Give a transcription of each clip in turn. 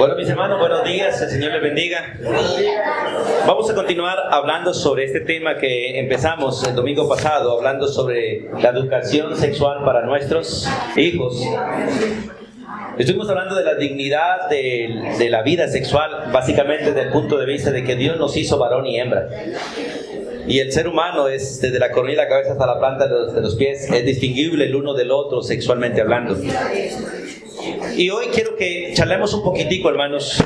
Bueno, mis hermanos, buenos días, el Señor les bendiga. Vamos a continuar hablando sobre este tema que empezamos el domingo pasado, hablando sobre la educación sexual para nuestros hijos. Estuvimos hablando de la dignidad de la vida sexual, básicamente desde el punto de vista de que Dios nos hizo varón y hembra. Y el ser humano es, desde la coronilla de la cabeza hasta la planta de los pies, es distinguible el uno del otro sexualmente hablando. Y hoy quiero que charlemos un poquitico, hermanos,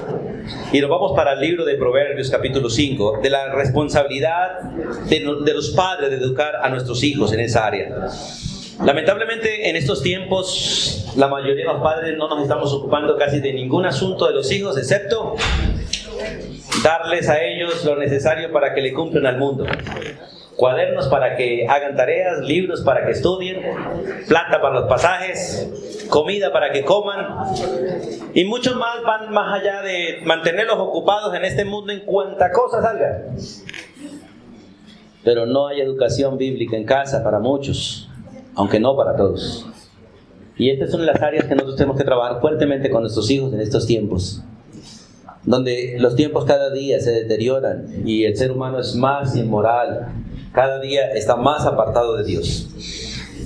y nos vamos para el libro de Proverbios capítulo 5, de la responsabilidad de los padres de educar a nuestros hijos en esa área. Lamentablemente en estos tiempos la mayoría de los padres no nos estamos ocupando casi de ningún asunto de los hijos, excepto darles a ellos lo necesario para que le cumplan al mundo. Cuadernos para que hagan tareas, libros para que estudien, plata para los pasajes, comida para que coman, y muchos más van más allá de mantenerlos ocupados en este mundo en cuanta cosa salga. Pero no hay educación bíblica en casa para muchos, aunque no para todos. Y estas son las áreas que nosotros tenemos que trabajar fuertemente con nuestros hijos en estos tiempos, donde los tiempos cada día se deterioran y el ser humano es más inmoral, cada día está más apartado de Dios.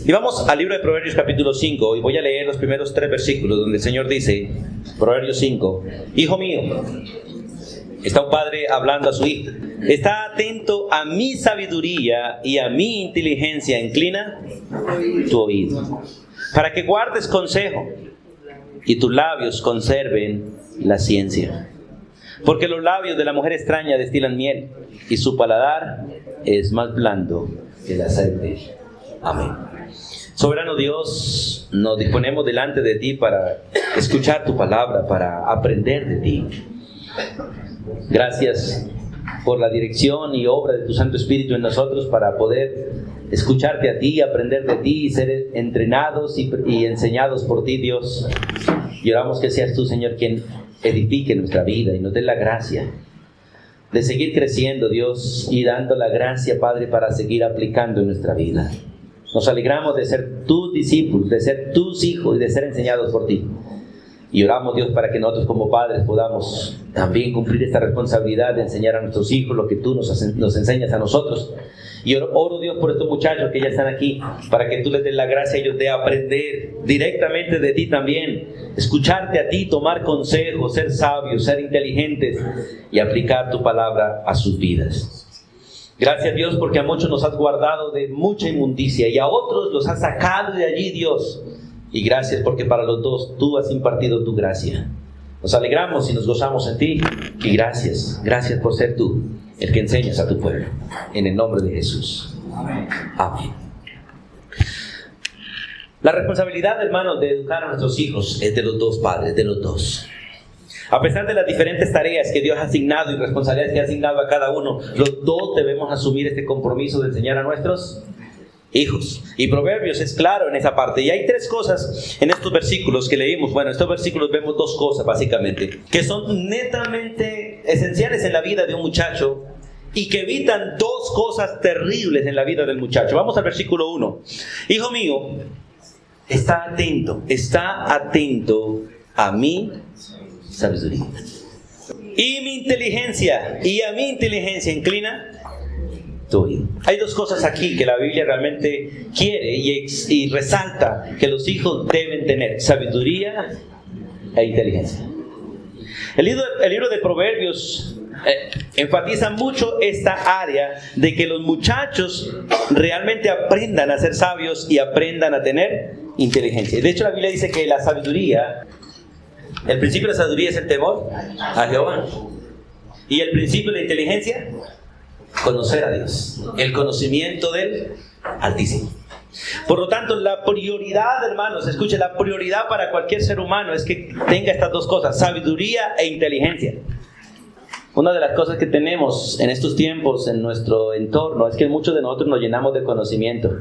Y vamos al libro de Proverbios capítulo 5, y voy a leer los primeros 3 versículos donde el Señor dice, Proverbios 5, Hijo mío, está un padre hablando a su hijo, está atento a mi sabiduría y a mi inteligencia, inclina tu oído, para que guardes consejo y tus labios conserven la ciencia. Porque los labios de la mujer extraña destilan miel, y su paladar es más blando que el aceite. Amén. Soberano Dios, nos disponemos delante de ti para escuchar tu palabra, para aprender de ti. Gracias por la dirección y obra de tu Santo Espíritu en nosotros para poder escucharte a ti, aprender de ti y ser entrenados y enseñados por ti, Dios. Y oramos que seas tú, Señor, quien edifique nuestra vida y nos dé la gracia de seguir creciendo, Dios, y dando la gracia, Padre, para seguir aplicando en nuestra vida. Nos alegramos de ser tus discípulos, de ser tus hijos y de ser enseñados por ti. Y oramos, Dios, para que nosotros como padres podamos también cumplir esta responsabilidad de enseñar a nuestros hijos lo que tú nos enseñas a nosotros. Y oro, Dios, por estos muchachos que ya están aquí, para que tú les des la gracia a ellos de aprender directamente de ti también, escucharte a ti, tomar consejos, ser sabios, ser inteligentes y aplicar tu palabra a sus vidas. Gracias, Dios, porque a muchos nos has guardado de mucha inmundicia y a otros los has sacado de allí, Dios. Y gracias porque para los dos tú has impartido tu gracia. Nos alegramos y nos gozamos en ti. Y gracias por ser tú el que enseñas a tu pueblo. En el nombre de Jesús. Amén. La responsabilidad, hermanos, de educar a nuestros hijos es de los dos padres, de los dos. A pesar de las diferentes tareas que Dios ha asignado y responsabilidades que ha asignado a cada uno, los dos debemos asumir este compromiso de enseñar a nuestros hijos. Y Proverbios es claro en esa parte. Y hay 3 cosas en estos versículos que leímos. Bueno, en estos versículos vemos 2 cosas básicamente, que son netamente esenciales en la vida de un muchacho y que evitan 2 cosas terribles en la vida del muchacho. Vamos al versículo 1. Hijo mío, está atento a mi sabiduría y mi inteligencia, y a mi inteligencia inclina tu oído. Hay 2 cosas aquí que la Biblia realmente quiere y resalta que los hijos deben tener: sabiduría e inteligencia. El libro de Proverbios enfatiza mucho esta área de que los muchachos realmente aprendan a ser sabios y aprendan a tener inteligencia. De hecho, la Biblia dice que la sabiduría, el principio de la sabiduría es el temor a Jehová. Y el principio de la inteligencia, conocer a Dios, el conocimiento del Altísimo. Por lo tanto, la prioridad, hermanos, escuche, la prioridad para cualquier ser humano es que tenga estas 2 cosas, sabiduría e inteligencia. Una de las cosas que tenemos en estos tiempos en nuestro entorno es que muchos de nosotros nos llenamos de conocimiento,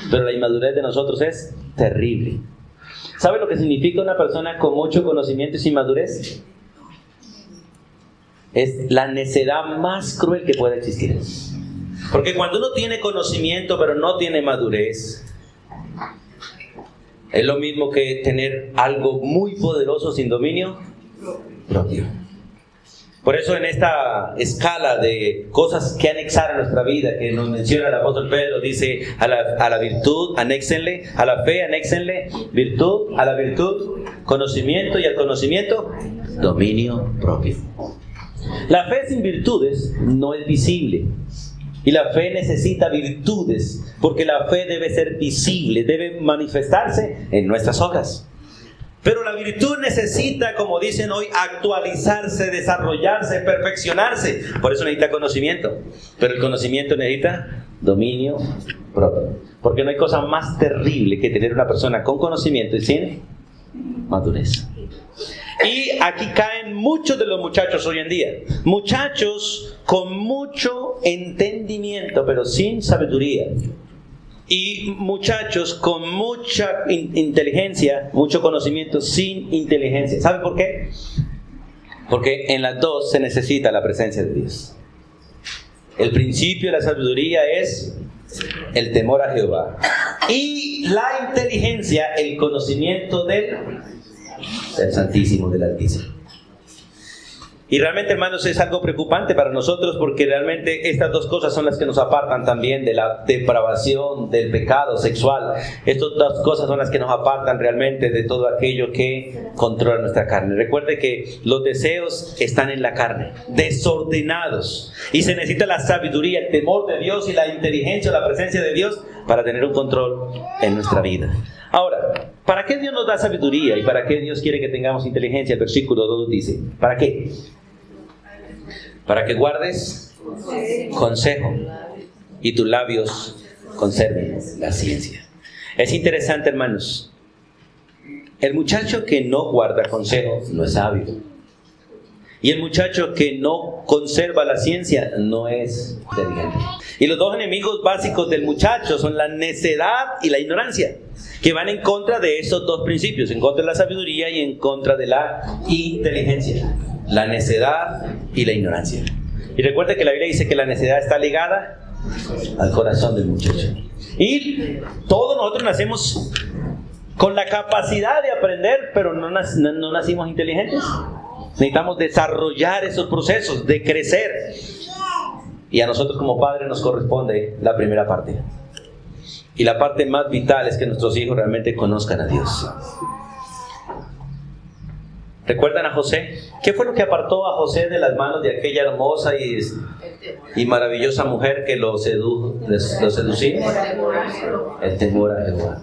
pero la inmadurez de nosotros es terrible. ¿Sabe lo que significa una persona con mucho conocimiento y sin madurez? Es la necedad más cruel que puede existir. Porque cuando uno tiene conocimiento pero no tiene madurez, es lo mismo que tener algo muy poderoso sin dominio propio. Por eso en esta escala de cosas que anexar a nuestra vida, que nos menciona el apóstol Pedro, dice a la virtud, anéxenle, a la fe, anéxenle, virtud, a la virtud, conocimiento, y al conocimiento, dominio propio. La fe sin virtudes no es visible. Y la fe necesita virtudes, porque la fe debe ser visible, debe manifestarse en nuestras obras. Pero la virtud necesita, como dicen hoy, actualizarse, desarrollarse, perfeccionarse. Por eso necesita conocimiento. Pero el conocimiento necesita dominio propio. Porque no hay cosa más terrible que tener una persona con conocimiento y sin madurez. Y aquí caen muchos de los muchachos hoy en día. Muchachos con mucho entendimiento, pero sin sabiduría. Y muchachos con mucha inteligencia, mucho conocimiento, sin inteligencia. ¿Sabe por qué? Porque en las dos se necesita la presencia de Dios. El principio de la sabiduría es el temor a Jehová. Y la inteligencia, el conocimiento del Santísimo, del Altísimo. Y realmente, hermanos, es algo preocupante para nosotros, porque realmente estas dos cosas son las que nos apartan también de la depravación, del pecado sexual. Estas dos cosas son las que nos apartan realmente de todo aquello que controla nuestra carne. Recuerde que los deseos están en la carne, desordenados. Y se necesita la sabiduría, el temor de Dios y la inteligencia, la presencia de Dios para tener un control en nuestra vida. Ahora, ¿para qué Dios nos da sabiduría y para qué Dios quiere que tengamos inteligencia? El versículo 2 dice, ¿para qué? Para que guardes consejo y tus labios conserven la ciencia. Es interesante, hermanos. El muchacho que no guarda consejo no es sabio. Y el muchacho que no conserva la ciencia no es inteligente. Y los dos enemigos básicos del muchacho son la necedad y la ignorancia, que van en contra de esos dos principios, en contra de la sabiduría y en contra de la inteligencia. La necedad y la ignorancia. Y recuerda que la Biblia dice que la necedad está ligada al corazón del muchacho. Y todos nosotros nacemos con la capacidad de aprender, pero no nacimos inteligentes. Necesitamos desarrollar esos procesos de crecer. Y a nosotros como padres nos corresponde la primera parte. Y la parte más vital es que nuestros hijos realmente conozcan a Dios. ¿Recuerdan a José? ¿Qué fue lo que apartó a José de las manos de aquella hermosa y maravillosa mujer que lo seducía? El temor a Jehová.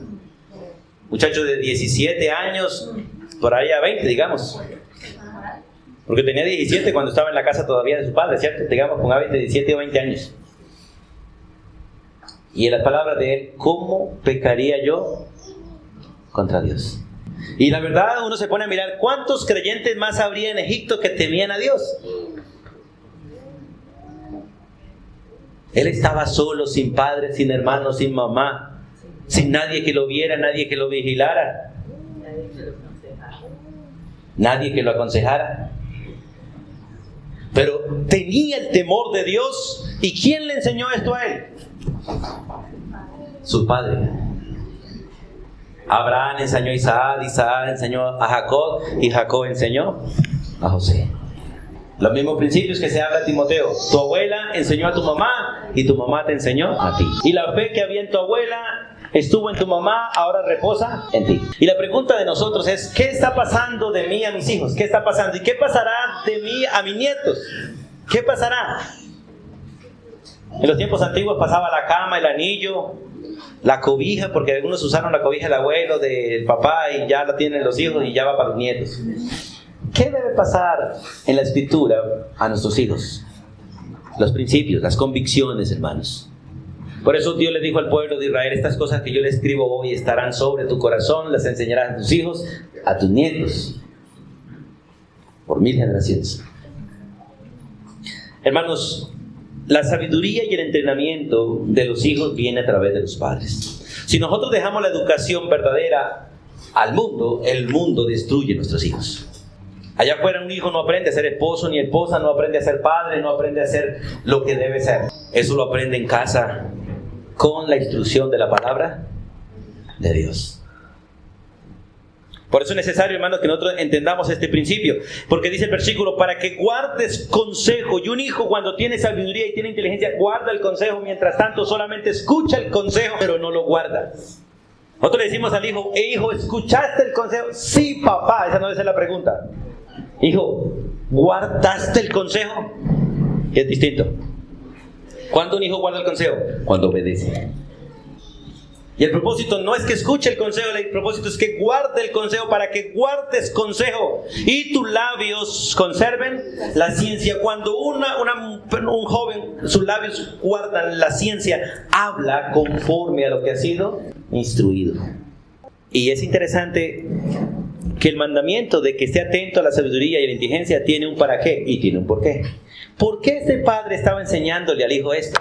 Muchacho de 17 años, por ahí a 20, digamos. Porque tenía 17 cuando estaba en la casa todavía de su padre, ¿cierto? Digamos, con hábitos de 17 o 20 años. Y en las palabras de él, ¿cómo pecaría yo contra Dios? Y la verdad, uno se pone a mirar cuántos creyentes más habría en Egipto que temían a Dios. Él estaba solo, sin padre, sin hermano, sin mamá, sin nadie que lo viera, nadie que lo vigilara, nadie que lo aconsejara. Pero tenía el temor de Dios. ¿Y quién le enseñó esto a él? Su padre. Abraham enseñó a Isaac, Isaac enseñó a Jacob y Jacob enseñó a José. Los mismos principios que se habla a Timoteo. Tu abuela enseñó a tu mamá y tu mamá te enseñó a ti. Y la fe que había en tu abuela estuvo en tu mamá, ahora reposa en ti. Y la pregunta de nosotros es, ¿qué está pasando de mí a mis hijos? ¿Qué está pasando? ¿Y qué pasará de mí a mis nietos? ¿Qué pasará? En los tiempos antiguos pasaba la cama, el anillo, la cobija, porque algunos usaron la cobija del abuelo, del papá, y ya la tienen los hijos y ya va para los nietos. ¿Qué debe pasar en la escritura a nuestros hijos? Los principios, las convicciones, hermanos. Por eso Dios le dijo al pueblo de Israel, estas cosas que yo le escribo hoy estarán sobre tu corazón, las enseñarás a tus hijos, a tus nietos, por 1000 generaciones. Hermanos, la sabiduría y el entrenamiento de los hijos viene a través de los padres. Si nosotros dejamos la educación verdadera al mundo, el mundo destruye a nuestros hijos. Allá afuera un hijo no aprende a ser esposo ni esposa, no aprende a ser padre, no aprende a ser lo que debe ser. Eso lo aprende en casa con la instrucción de la palabra de Dios. Por eso es necesario, hermanos, que nosotros entendamos este principio. Porque dice el versículo, para que guardes consejo. Y un hijo cuando tiene sabiduría y tiene inteligencia, guarda el consejo. Mientras tanto, solamente escucha el consejo, pero no lo guarda. Nosotros le decimos al hijo, hijo, ¿escuchaste el consejo? Sí, papá. Esa no debe ser la pregunta. Hijo, ¿guardaste el consejo? Es distinto. ¿Cuándo un hijo guarda el consejo? Cuando obedece. Y el propósito no es que escuche el consejo, el propósito es que guarde el consejo, para que guardes consejo y tus labios conserven la ciencia. Cuando un joven, sus labios guardan la ciencia, habla conforme a lo que ha sido instruido. Y es interesante que el mandamiento de que esté atento a la sabiduría y a la inteligencia tiene un para qué y tiene un por qué. ¿Por qué este padre estaba enseñándole al hijo esto?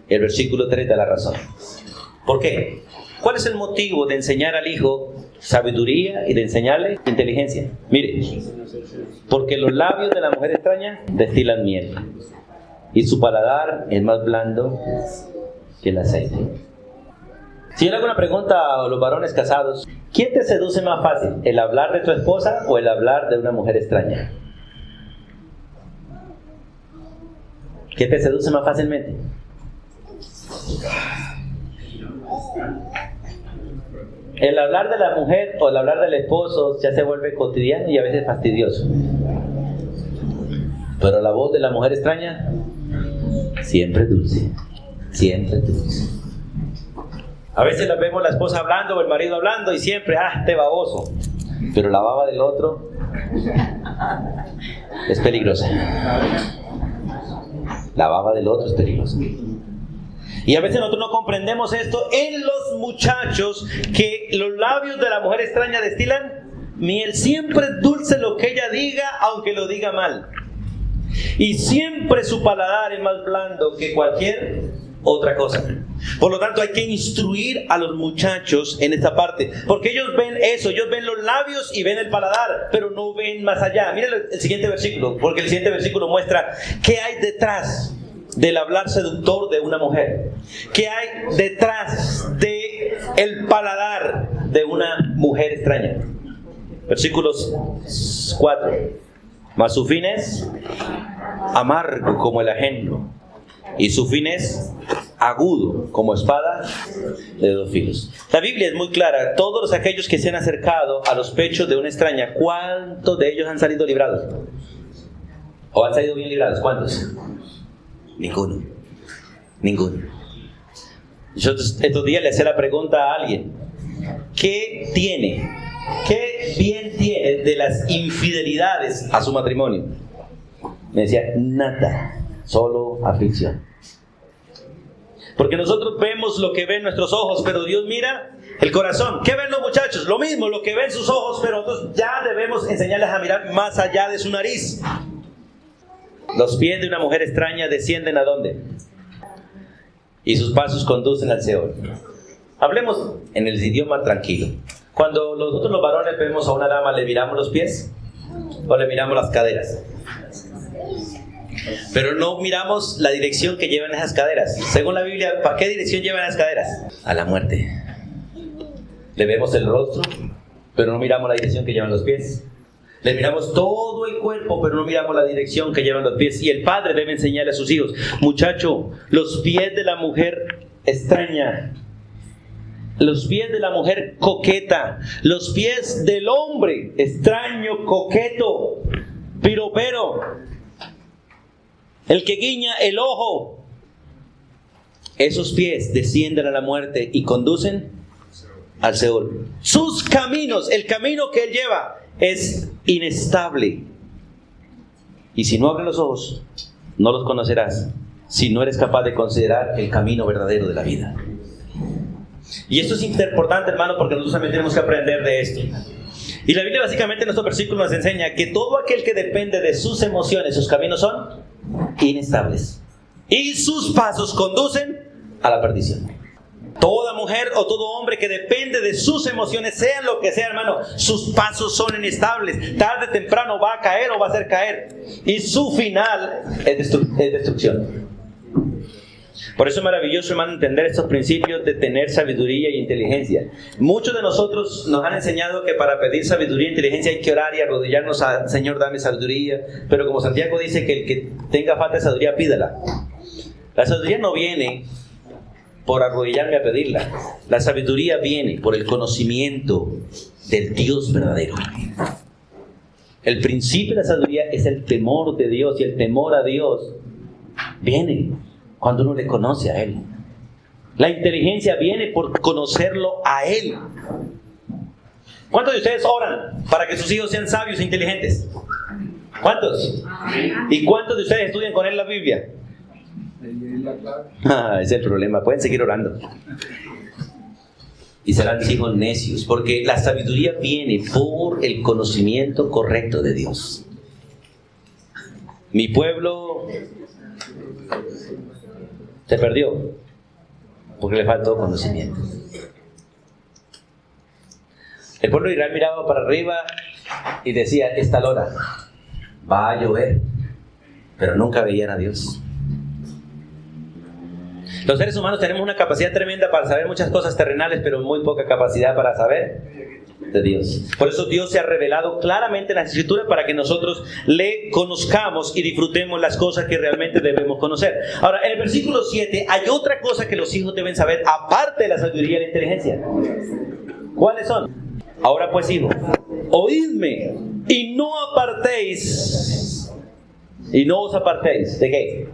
El versículo 3 da la razón. ¿Por qué? ¿Cuál es el motivo de enseñar al hijo sabiduría y de enseñarle inteligencia? Mire, porque los labios de la mujer extraña destilan miel y su paladar es más blando que el aceite. Si yo le hago una pregunta a los varones casados, ¿quién te seduce más fácil? ¿El hablar de tu esposa o el hablar de una mujer extraña? ¿Qué te seduce más fácilmente? El hablar de la mujer o el hablar del esposo ya se vuelve cotidiano y a veces fastidioso. Pero la voz de la mujer extraña siempre dulce, siempre dulce. A veces la vemos la esposa hablando o el marido hablando y siempre, este baboso. Pero la baba del otro es peligrosa. La baba del otro es peligrosa. Y a veces nosotros no comprendemos esto en los muchachos, que los labios de la mujer extraña destilan miel. Siempre es dulce lo que ella diga, aunque lo diga mal. Y siempre su paladar es más blando que cualquier otra cosa. Por lo tanto, hay que instruir a los muchachos en esta parte, porque ellos ven eso, ellos ven los labios y ven el paladar, pero no ven más allá. Miren el siguiente versículo, porque el siguiente versículo muestra qué hay detrás del hablar seductor de una mujer, qué hay detrás de el paladar de una mujer extraña. Versículos 4. Mas su fin es amargo como el ajeno, y su fin es agudo como espada de dos filos. La Biblia es muy clara. Todos aquellos que se han acercado a los pechos de una extraña, ¿cuántos de ellos han salido librados? ¿O han salido bien librados? ¿Cuántos? Ninguno. Yo estos días le hacía la pregunta a alguien: ¿qué tiene? ¿Qué bien tiene de las infidelidades a su matrimonio? Me decía, nada, solo aflicción. Porque nosotros vemos lo que ven nuestros ojos, pero Dios mira el corazón. ¿Qué ven los muchachos? Lo mismo, lo que ven sus ojos, pero nosotros ya debemos enseñarles a mirar más allá de su nariz. Los pies de una mujer extraña descienden ¿a dónde? Y sus pasos conducen al Seol. Hablemos en el idioma tranquilo. Cuando nosotros los varones vemos a una dama, ¿le miramos los pies? ¿O le miramos las caderas? Pero no miramos la dirección que llevan esas caderas. Según la Biblia, ¿para qué dirección llevan esas caderas? A la muerte. Le vemos el rostro, pero no miramos la dirección que llevan los pies. Le miramos todo el cuerpo, pero no miramos la dirección que llevan los pies. Y el padre debe enseñarle a sus hijos: muchacho, los pies de la mujer extraña, los pies de la mujer coqueta, los pies del hombre extraño, coqueto, piropero, el que guiña el ojo, esos pies descienden a la muerte y conducen al Seol. Sus caminos, el camino que él lleva, es inestable. Y si no abres los ojos, no los conocerás, si no eres capaz de considerar el camino verdadero de la vida. Y esto es importante, hermano, porque nosotros también tenemos que aprender de esto. Y la Biblia básicamente en estos versículos nos enseña que todo aquel que depende de sus emociones, sus caminos son inestables, y sus pasos conducen a la perdición. Toda mujer o todo hombre que depende de sus emociones, sean lo que sea, hermano, sus pasos son inestables. Tarde o temprano va a caer o va a hacer caer. Y su final es destrucción. Por eso es maravilloso, hermano, entender estos principios de tener sabiduría y inteligencia. Muchos de nosotros nos han enseñado que para pedir sabiduría e inteligencia hay que orar y arrodillarnos al Señor, dame sabiduría. Pero como Santiago dice que el que tenga falta de sabiduría, pídala. La sabiduría no viene por arrodillarme a pedirla. La sabiduría viene por el conocimiento del Dios verdadero. El principio de la sabiduría es el temor de Dios, y el temor a Dios viene cuando uno le conoce a Él. La inteligencia viene por conocerlo a Él. ¿Cuántos de ustedes oran para que sus hijos sean sabios e inteligentes? ¿Cuántos? ¿Y cuántos de ustedes estudian con Él la Biblia? Ese es el problema. Pueden seguir orando y serán hijos necios, porque la sabiduría viene por el conocimiento correcto de Dios. Mi pueblo se perdió porque le faltó conocimiento. El pueblo de Israel miraba para arriba y decía, esta hora va a llover, pero nunca veían a Dios. Los seres humanos tenemos una capacidad tremenda para saber muchas cosas terrenales, pero muy poca capacidad para saber de Dios. Por eso Dios se ha revelado claramente en las Escrituras para que nosotros le conozcamos y disfrutemos las cosas que realmente debemos conocer. Ahora, en el versículo 7 hay otra cosa que los hijos deben saber, aparte de la sabiduría y la inteligencia. ¿Cuáles son? Ahora pues, hijos, oídme y no apartéis. Y no os apartéis. ¿De qué?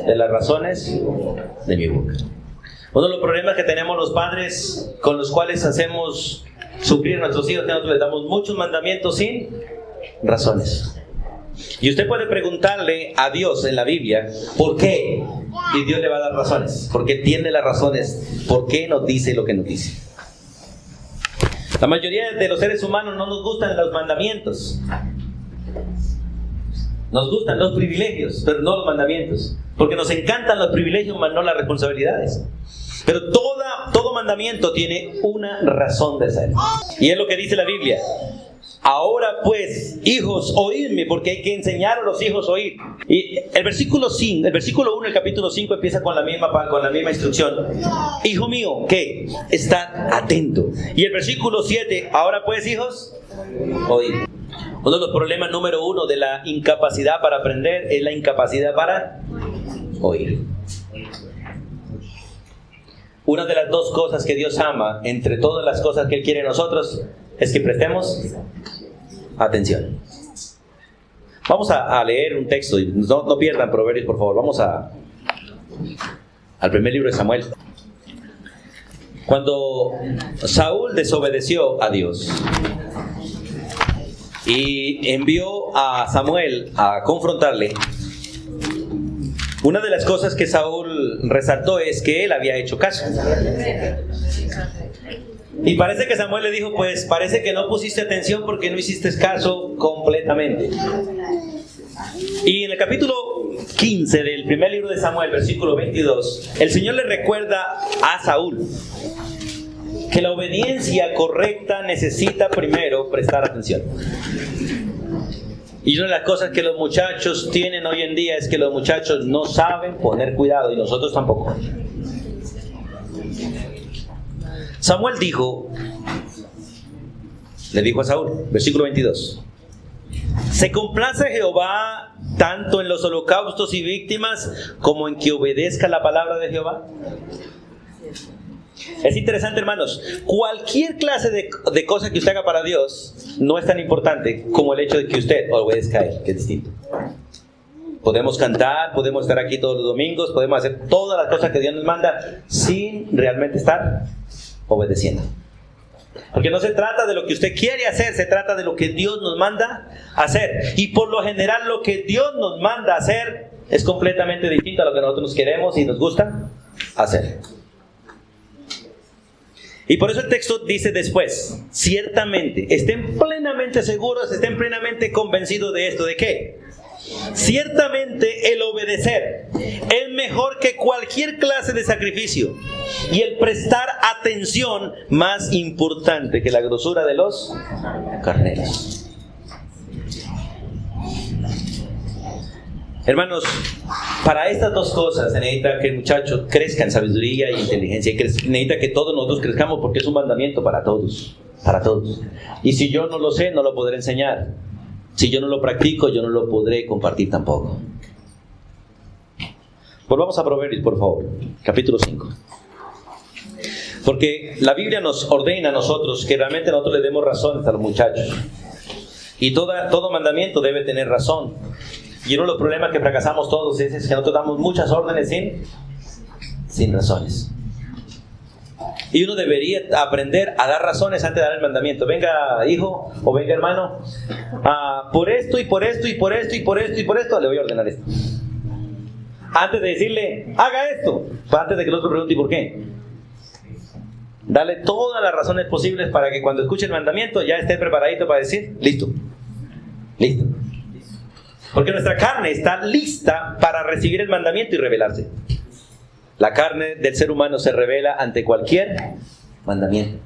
De las razones de mi boca. Uno de los problemas que tenemos los padres, con los cuales hacemos sufrir a nuestros hijos, que nosotros les damos muchos mandamientos sin razones. Y usted puede preguntarle a Dios en la Biblia, ¿por qué? Y Dios le va a dar razones, porque tiene las razones, ¿por qué nos dice lo que nos dice? La mayoría de los seres humanos no nos gustan los mandamientos. Nos gustan los privilegios, pero no los mandamientos. Porque nos encantan los privilegios, mas no las responsabilidades. Pero todo mandamiento tiene una razón de ser. Y es lo que dice la Biblia. Ahora pues, hijos, oídme, porque hay que enseñar a los hijos a oír. Y el versículo 1, el capítulo 5 empieza con la misma instrucción. Hijo mío, ¿qué? Está atento. Y el versículo 7, ahora pues, hijos, oíd. Uno de los problemas número 1 de la incapacidad para aprender es la incapacidad para oír. Una de las dos cosas que Dios ama, entre todas las cosas que Él quiere en nosotros, es que prestemos atención. Vamos a leer un texto, y no pierdan Proverbios, por favor. Vamos al primer libro de Samuel. Cuando Saúl desobedeció a Dios y envió a Samuel a confrontarle, una de las cosas que Saúl resaltó es que él había hecho caso. Y parece que Samuel le dijo, pues parece que no pusiste atención porque no hiciste caso completamente. Y en el capítulo 15 del primer libro de Samuel, versículo 22, el Señor le recuerda a Saúl que la obediencia correcta necesita primero prestar atención. Y una de las cosas que los muchachos tienen hoy en día es que los muchachos no saben poner cuidado, y nosotros tampoco. Samuel le dijo a Saúl, versículo 22, ¿se complace Jehová tanto en los holocaustos y víctimas como en que obedezca la palabra de Jehová? Es interesante, hermanos, cualquier clase de cosa que usted haga para Dios no es tan importante como el hecho de que usted obedezca a Él, que es distinto. Podemos cantar, podemos estar aquí todos los domingos, podemos hacer todas las cosas que Dios nos manda sin realmente estar obedeciendo. Porque no se trata de lo que usted quiere hacer, se trata de lo que Dios nos manda hacer. Y por lo general lo que Dios nos manda hacer es completamente distinto a lo que nosotros queremos y nos gusta hacer. Y por eso el texto dice después, ciertamente, estén plenamente seguros, estén plenamente convencidos de esto. ¿De qué? Ciertamente el obedecer es mejor que cualquier clase de sacrificio, y el prestar atención más importante que la grosura de los carneros. Hermanos, para estas dos cosas se necesita que el muchacho crezca en sabiduría e inteligencia. Y necesita que todos nosotros crezcamos porque es un mandamiento para todos. Para todos. Y si yo no lo sé, no lo podré enseñar. Si yo no lo practico, yo no lo podré compartir tampoco. Volvamos a Proverbios, por favor. Capítulo 5. Porque la Biblia nos ordena a nosotros que realmente nosotros le demos razones a los muchachos. Y todo mandamiento debe tener razón. Y uno de los problemas que fracasamos todos es que nosotros damos muchas órdenes sin razones. Y uno debería aprender a dar razones antes de dar el mandamiento. Venga, hijo, o venga, hermano, por esto y por esto y por esto y por esto y por esto le voy a ordenar esto. Antes de decirle, haga esto, antes de que el otro pregunte ¿y por qué? Dale todas las razones posibles para que cuando escuche el mandamiento ya esté preparadito para decir, listo. Porque nuestra carne está lista para recibir el mandamiento y rebelarse. La carne del ser humano se revela ante cualquier mandamiento.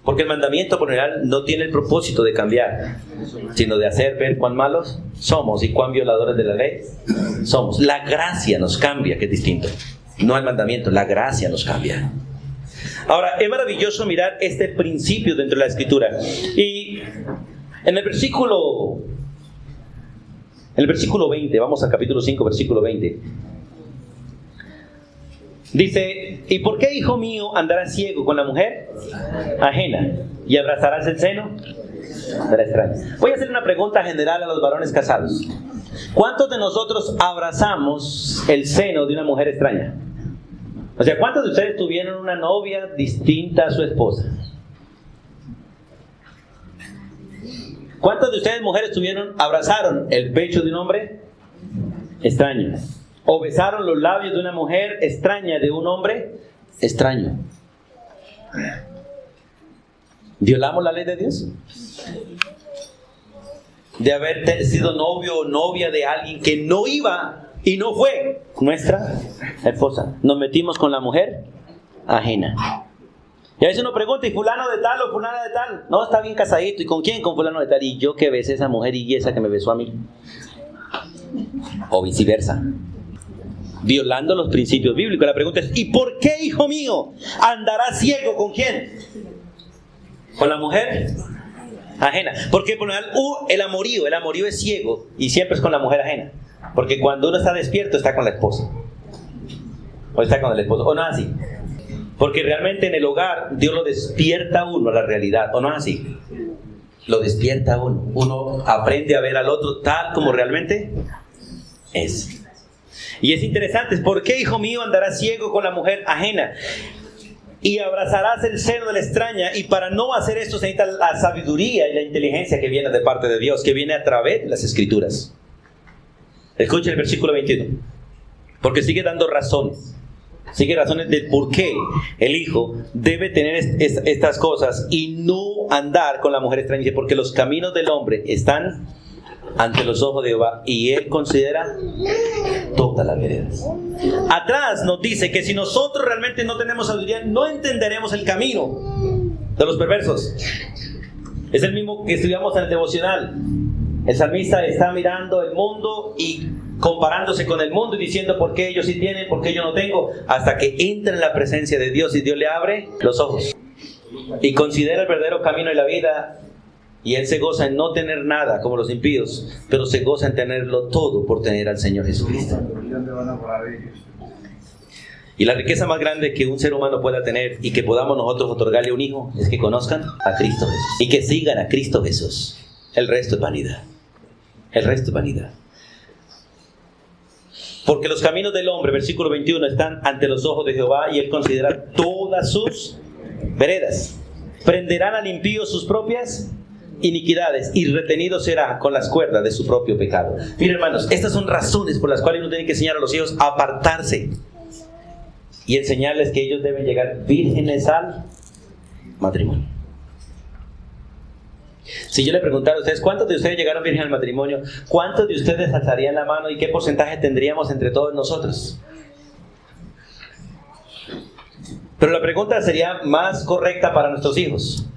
Porque el mandamiento por general no tiene el propósito de cambiar, sino de hacer ver cuán malos somos y cuán violadores de la ley somos. La gracia nos cambia, que es distinto. No el mandamiento, la gracia nos cambia. Ahora, es maravilloso mirar este principio dentro de la Escritura. Y en el versículo 20, vamos al capítulo 5, versículo 20. Dice, ¿y por qué, hijo mío, andarás ciego con la mujer ajena y abrazarás el seno de la extraña? Voy a hacer una pregunta general a los varones casados. ¿Cuántos de nosotros abrazamos el seno de una mujer extraña? O sea, ¿cuántos de ustedes tuvieron una novia distinta a su esposa? ¿Cuántos de ustedes, mujeres, abrazaron el pecho de un hombre extraño? ¿O besaron los labios de una mujer extraña, de un hombre extraño? ¿Violamos la ley de Dios? De haber sido novio o novia de alguien que no iba y no fue nuestra esposa. Nos metimos con la mujer ajena. Y a veces uno pregunta, ¿y fulano de tal o fulana de tal? No, está bien casadito. ¿Y con quién? Con fulano de tal. ¿Y yo que besé a esa mujer y esa que me besó a mí? O viceversa. Violando los principios bíblicos. La pregunta es, ¿y por qué, hijo mío, andarás ciego? ¿Con quién? ¿Con la mujer ajena? Porque por el amorío es ciego y siempre es con la mujer ajena. Porque cuando uno está despierto está con la esposa. O está con el esposo. ¿O no es así? Porque realmente en el hogar Dios lo despierta a uno a la realidad. ¿O no es así? Lo despierta a uno. Uno aprende a ver al otro tal como realmente es. Y es interesante. ¿Por qué, hijo mío, andarás ciego con la mujer ajena? Y abrazarás el seno de la extraña. Y para no hacer esto se necesita la sabiduría y la inteligencia que viene de parte de Dios, que viene a través de las Escrituras. Escucha el versículo 21. Porque sigue dando razones. Sigue razones del por qué el hijo debe tener estas cosas y no andar con la mujer extraña. Porque los caminos del hombre están ante los ojos de Jehová y él considera todas las veredas. Atrás nos dice que si nosotros realmente no tenemos sabiduría, no entenderemos el camino de los perversos. Es el mismo que estudiamos en el devocional. El salmista está mirando el mundo y comparándose con el mundo y diciendo por qué ellos sí tienen, por qué yo no tengo, hasta que entra en la presencia de Dios y Dios le abre los ojos y considera el verdadero camino de la vida. Y él se goza en no tener nada como los impíos, pero se goza en tenerlo todo por tener al Señor Jesucristo. Y la riqueza más grande que un ser humano pueda tener y que podamos nosotros otorgarle a un hijo es que conozcan a Cristo Jesús y que sigan a Cristo Jesús. El resto es vanidad. El resto es vanidad. Porque los caminos del hombre, versículo 21, están ante los ojos de Jehová y él considera todas sus veredas. Prenderán al impío sus propias iniquidades y retenido será con las cuerdas de su propio pecado. Miren, hermanos, estas son razones por las cuales uno tiene que enseñar a los hijos a apartarse y enseñarles que ellos deben llegar vírgenes al matrimonio. Si yo le preguntara a ustedes, ¿cuántos de ustedes llegaron vírgenes al matrimonio? ¿Cuántos de ustedes alzarían la mano y qué porcentaje tendríamos entre todos nosotros? Pero la pregunta sería más correcta para nuestros hijos.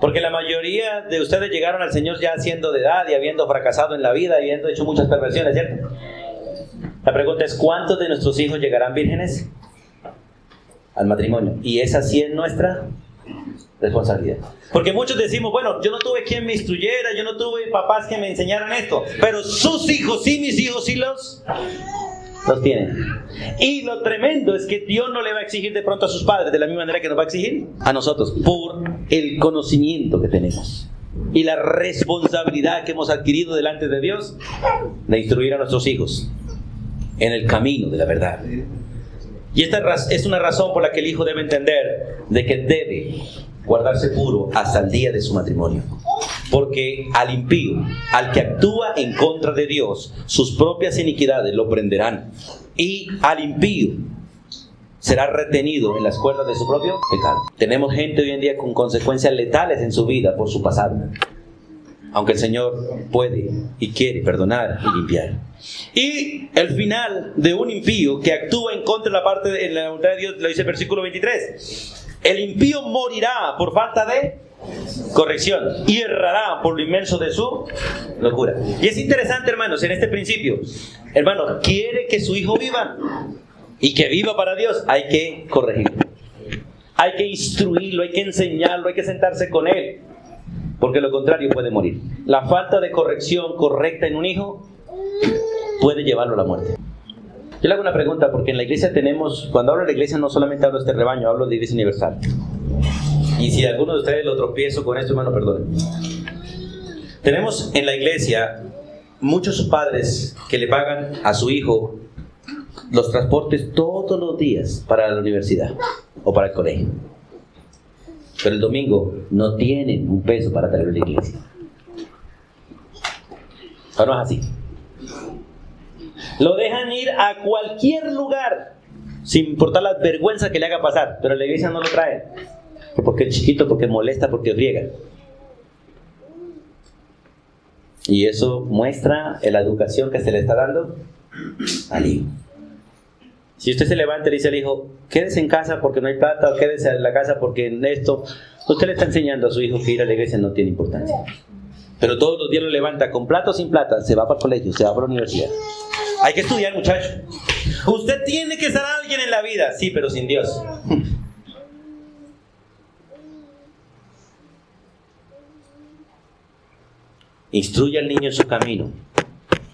Porque la mayoría de ustedes llegaron al Señor ya siendo de edad y habiendo fracasado en la vida y habiendo hecho muchas perversiones, ¿cierto? La pregunta es, ¿cuántos de nuestros hijos llegarán vírgenes al matrimonio? Y esa sí es nuestra responsabilidad. Porque muchos decimos, bueno, yo no tuve quien me instruyera, yo no tuve papás que me enseñaran esto, pero sus hijos, sí, mis hijos, sí los tienen. Y lo tremendo es que Dios no le va a exigir de pronto a sus padres de la misma manera que nos va a exigir a nosotros, por el conocimiento que tenemos y la responsabilidad que hemos adquirido delante de Dios de instruir a nuestros hijos en el camino de la verdad. Y esta es una razón por la que el hijo debe entender de que debe guardarse puro hasta el día de su matrimonio. Porque al impío, al que actúa en contra de Dios, sus propias iniquidades lo prenderán. Y al impío será retenido en las cuerdas de su propio pecado. Tenemos gente hoy en día con consecuencias letales en su vida por su pasado. Aunque el Señor puede y quiere perdonar y limpiar. Y el final de un impío que actúa en contra de la parte de la voluntad de Dios, lo dice el versículo 23. El impío morirá por falta de corrección y errará por lo inmenso de su locura. Y es interesante, hermanos, en este principio, hermano, quiere que su hijo viva y que viva para Dios, hay que corregirlo, hay que instruirlo, hay que enseñarlo, hay que sentarse con él, porque lo contrario puede morir. La falta de corrección correcta en un hijo puede llevarlo a la muerte. Yo le hago una pregunta, porque en la iglesia tenemos, cuando hablo de la iglesia no solamente hablo de este rebaño, hablo de Iglesia Universal. Y si alguno de ustedes lo tropiezo con esto, hermano, perdonen. Tenemos en la iglesia muchos padres que le pagan a su hijo los transportes todos los días para la universidad o para el colegio. Pero el domingo no tienen un peso para traerlo a la iglesia. ¿O no es así? Lo dejan ir a cualquier lugar, sin importar las vergüenzas que le haga pasar, pero la iglesia no lo trae. Porque es chiquito, porque molesta, porque friega. Y eso muestra la educación que se le está dando al hijo. Si usted se levanta y le dice al hijo, quédese en casa porque no hay plata, o quédese en la casa porque en esto, usted le está enseñando a su hijo que ir a la iglesia no tiene importancia. Pero todos los días lo levanta, con plata o sin plata, se va para el colegio, se va para la universidad. Hay que estudiar, muchacho. Usted tiene que ser alguien en la vida, sí, pero sin Dios. Instruya al niño en su camino,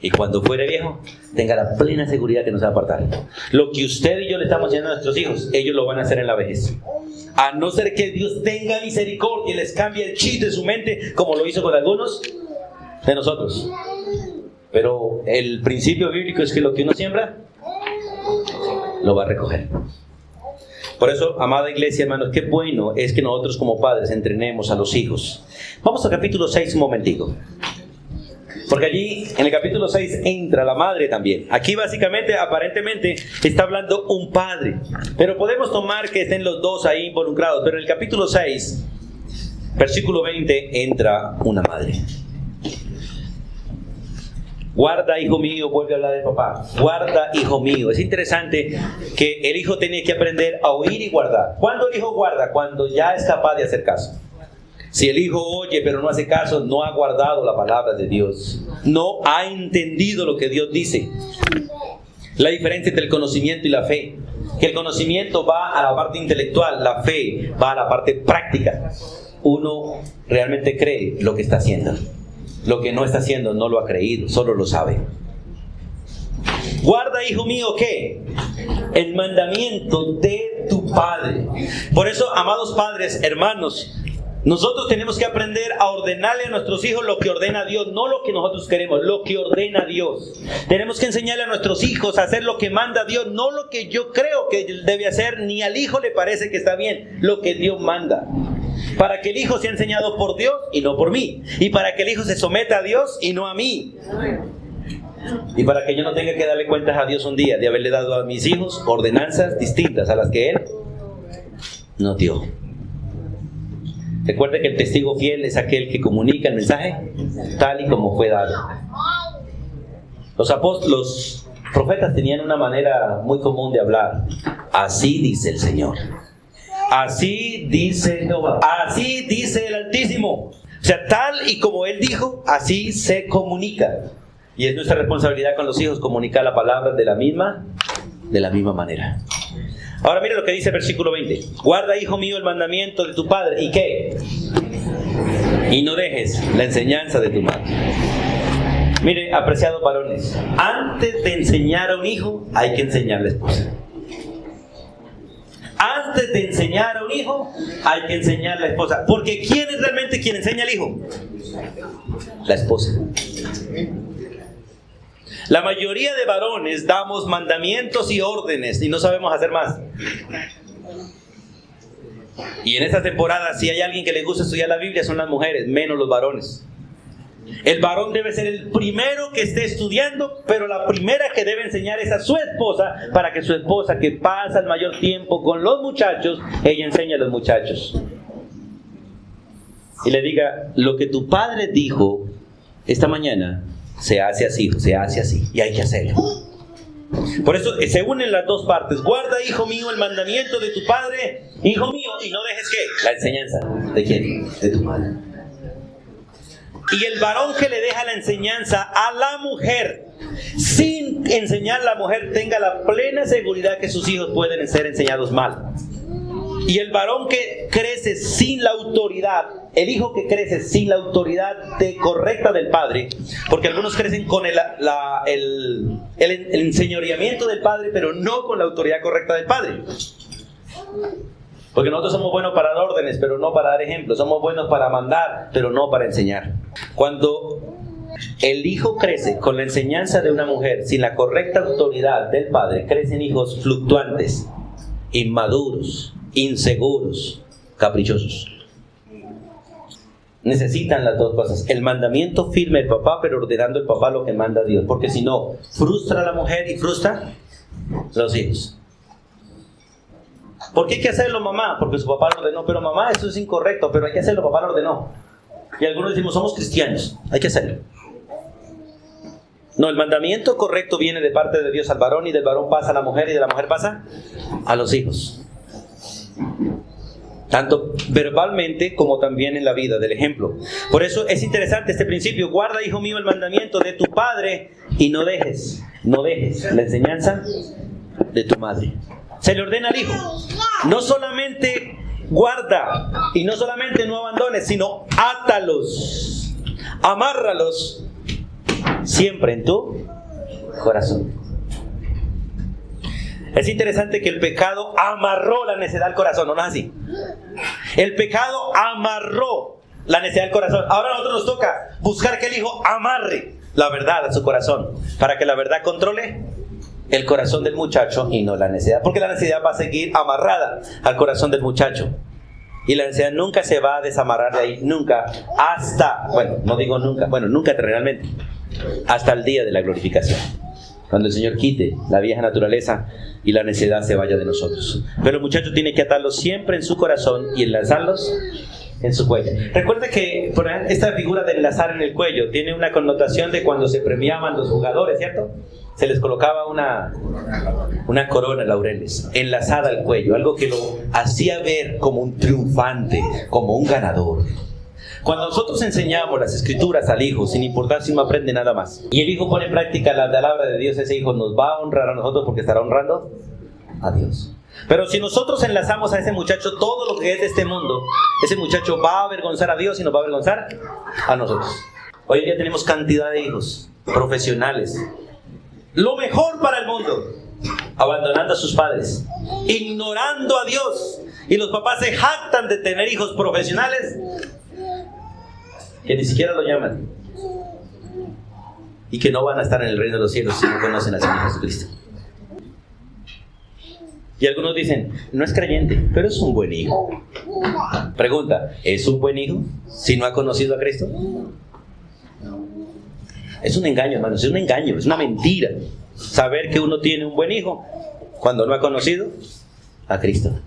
y cuando fuere viejo, tenga la plena seguridad que no se va a apartar. Lo que usted y yo le estamos enseñando a nuestros hijos, ellos lo van a hacer en la vejez. A no ser que Dios tenga misericordia y les cambie el chip de su mente, como lo hizo con algunos de nosotros. Pero el principio bíblico es que lo que uno siembra, lo va a recoger. Por eso, amada iglesia, hermanos, qué bueno es que nosotros como padres entrenemos a los hijos. Vamos al capítulo 6 un momentico. Porque allí, en el capítulo 6, entra la madre también. Aquí básicamente, aparentemente, está hablando un padre. Pero podemos tomar que estén los dos ahí involucrados. Pero en el capítulo 6, versículo 20, entra una madre. Guarda, hijo mío, vuelve a hablar del papá. Guarda, hijo mío. Es interesante que el hijo tiene que aprender a oír y guardar. ¿Cuándo el hijo guarda? Cuando ya es capaz de hacer caso. Si el hijo oye pero no hace caso, no ha guardado la palabra de Dios. No ha entendido lo que Dios dice. La diferencia entre el conocimiento y la fe. Que el conocimiento va a la parte intelectual, la fe va a la parte práctica. Uno realmente cree lo que está haciendo. Lo que no está haciendo no lo ha creído, solo lo sabe. Guarda, hijo mío, ¿qué? El mandamiento de tu padre. Por eso, amados padres, hermanos, nosotros tenemos que aprender a ordenarle a nuestros hijos lo que ordena Dios, no lo que nosotros queremos, lo que ordena Dios. Tenemos que enseñarle a nuestros hijos a hacer lo que manda Dios, no lo que yo creo que debe hacer, ni al hijo le parece que está bien, lo que Dios manda. Para que el hijo sea enseñado por Dios y no por mí. Y para que el hijo se someta a Dios y no a mí. Y para que yo no tenga que darle cuentas a Dios un día de haberle dado a mis hijos ordenanzas distintas a las que Él nos dio. Recuerde que el testigo fiel es aquel que comunica el mensaje tal y como fue dado. Los profetas tenían una manera muy común de hablar. Así dice el Señor. Así dice Jehová, así dice el Altísimo. O sea, tal y como Él dijo, así se comunica. Y es nuestra responsabilidad con los hijos comunicar la palabra de la misma manera. Ahora mira lo que dice el versículo 20. Guarda, hijo mío, el mandamiento de tu padre. ¿Y qué? Y no dejes la enseñanza de tu madre. Mire, apreciados varones, antes de enseñar a un hijo, hay que enseñar a la esposa. Antes de enseñar a un hijo, hay que enseñar a la esposa. Porque ¿quién es realmente quien enseña al hijo? La esposa. La mayoría de varones damos mandamientos y órdenes y no sabemos hacer más. Y en esta temporada, si hay alguien que le gusta estudiar la Biblia, son las mujeres, menos los varones. El varón debe ser el primero que esté estudiando, pero la primera que debe enseñar es a su esposa, para que su esposa, que pasa el mayor tiempo con los muchachos, ella enseñe a los muchachos. Y le diga, lo que tu padre dijo esta mañana, se hace así, y hay que hacerlo. Por eso se unen las dos partes. Guarda, hijo mío, el mandamiento de tu padre, hijo mío, y no dejes ¿qué? La enseñanza. ¿De quién? De tu madre. Y el varón que le deja la enseñanza a la mujer, sin enseñar a la mujer, tenga la plena seguridad que sus hijos pueden ser enseñados mal. Y el varón que crece sin la autoridad, el hijo que crece sin la autoridad correcta del padre, porque algunos crecen con el enseñoreamiento del padre, pero no con la autoridad correcta del padre. Porque nosotros somos buenos para dar órdenes, pero no para dar ejemplos. Somos buenos para mandar, pero no para enseñar. Cuando el hijo crece con la enseñanza de una mujer sin la correcta autoridad del padre, crecen hijos fluctuantes, inmaduros, inseguros, caprichosos. Necesitan las dos cosas. El mandamiento firme del papá, pero ordenando el papá lo que manda Dios. Porque si no, frustra a la mujer y frustra a los hijos. ¿Por qué hay que hacerlo, mamá? Porque su papá lo ordenó. Pero mamá, eso es incorrecto, pero hay que hacerlo, papá lo ordenó. Y algunos decimos, somos cristianos, hay que hacerlo. No, el mandamiento correcto viene de parte de Dios al varón, y del varón pasa a la mujer, y de la mujer pasa a los hijos. Tanto verbalmente como también en la vida, del ejemplo. Por eso es interesante este principio. Guarda, hijo mío, el mandamiento de tu padre y no dejes la enseñanza de tu madre. Se le ordena al hijo. No solamente guarda y no solamente no abandones, sino átalos, amárralos siempre en tu corazón. Es interesante que el pecado amarró la necedad al corazón, ¿no es así? El pecado amarró la necedad al corazón. Ahora a nosotros nos toca buscar que el hijo amarre la verdad a su corazón, para que la verdad controle el corazón del muchacho y no la necedad. Porque la necedad va a seguir amarrada al corazón del muchacho. Y la necedad nunca se va a desamarrar de ahí, nunca, hasta, nunca terrenalmente, hasta el día de la glorificación. Cuando el Señor quite la vieja naturaleza y la necedad se vaya de nosotros. Pero el muchacho tiene que atarlos siempre en su corazón y enlazarlos en su cuello. Recuerda que esta figura de enlazar en el cuello tiene una connotación de cuando se premiaban los jugadores, ¿cierto? Se les colocaba una corona de laureles enlazada al cuello, algo que lo hacía ver como un triunfante, como un ganador. Cuando nosotros enseñamos las escrituras al hijo, sin importar si no aprende nada más, y el hijo pone en práctica la palabra de Dios, ese hijo nos va a honrar a nosotros porque estará honrando a Dios. Pero si nosotros enlazamos a ese muchacho todo lo que es de este mundo, ese muchacho va a avergonzar a Dios y nos va a avergonzar a nosotros. Hoy en día tenemos cantidad de hijos profesionales, lo mejor para el mundo, abandonando a sus padres, ignorando a Dios, y los papás se jactan de tener hijos profesionales que ni siquiera lo llaman y que no van a estar en el reino de los cielos si no conocen al Señor Jesucristo. Y algunos dicen, no es creyente, pero es un buen hijo. Pregunta, ¿es un buen hijo si no ha conocido a Cristo? Es un engaño, hermanos, es un engaño, es una mentira saber que uno tiene un buen hijo cuando no ha conocido a Cristo.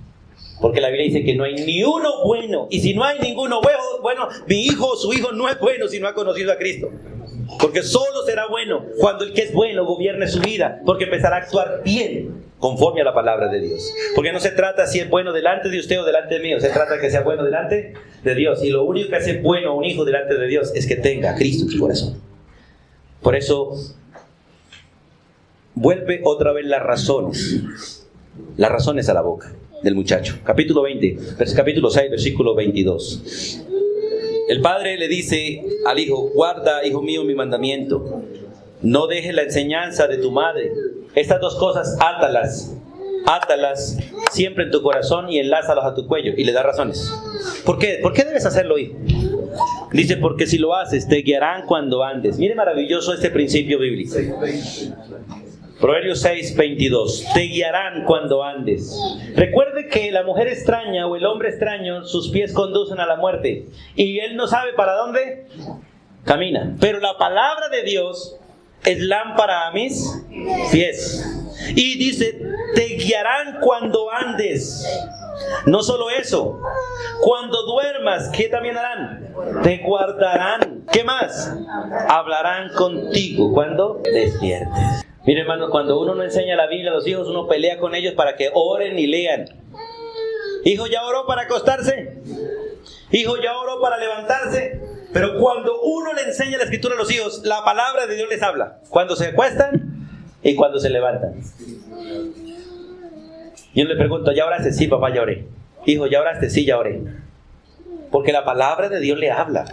Porque la Biblia dice que no hay ni uno bueno. Y si no hay ninguno bueno, mi hijo o su hijo no es bueno si no ha conocido a Cristo. Porque solo será bueno cuando el que es bueno gobierne su vida, porque empezará a actuar bien conforme a la palabra de Dios. Porque no se trata si es bueno delante de usted o delante de mí, se trata de que sea bueno delante de Dios. Y lo único que hace bueno a un hijo delante de Dios es que tenga a Cristo en su corazón. Por eso, vuelve otra vez las razones a la boca del muchacho. Capítulo 6, versículo 22. El padre le dice al hijo: guarda, hijo mío, mi mandamiento. No dejes la enseñanza de tu madre. Estas dos cosas, átalas siempre en tu corazón y enlázalas a tu cuello. Y le da razones. ¿Por qué? ¿Por qué debes hacerlo, hijo? Dice: porque si lo haces, te guiarán cuando andes. Mire maravilloso este principio bíblico. Proverbios 6, 22. Te guiarán cuando andes. Recuerde que la mujer extraña o el hombre extraño, sus pies conducen a la muerte. Y él no sabe para dónde camina. Pero la palabra de Dios es lámpara a mis pies. Y dice: te guiarán cuando andes. No solo eso, cuando duermas, ¿qué también harán? Te guardarán. ¿Qué más? Hablarán contigo cuando despiertes. Mire, hermano, cuando uno no enseña la Biblia a los hijos, uno pelea con ellos para que oren y lean. Hijo, ¿ya oró para acostarse? Hijo, ¿ya oró para levantarse? Pero cuando uno le enseña la escritura a los hijos, la palabra de Dios les habla. Cuando se acuestan y cuando se levantan. Yo le pregunto: ¿ya oraste? Sí, papá, ya oré. Hijo, ¿ya oraste? Sí, ya oré. Porque la palabra de Dios le habla.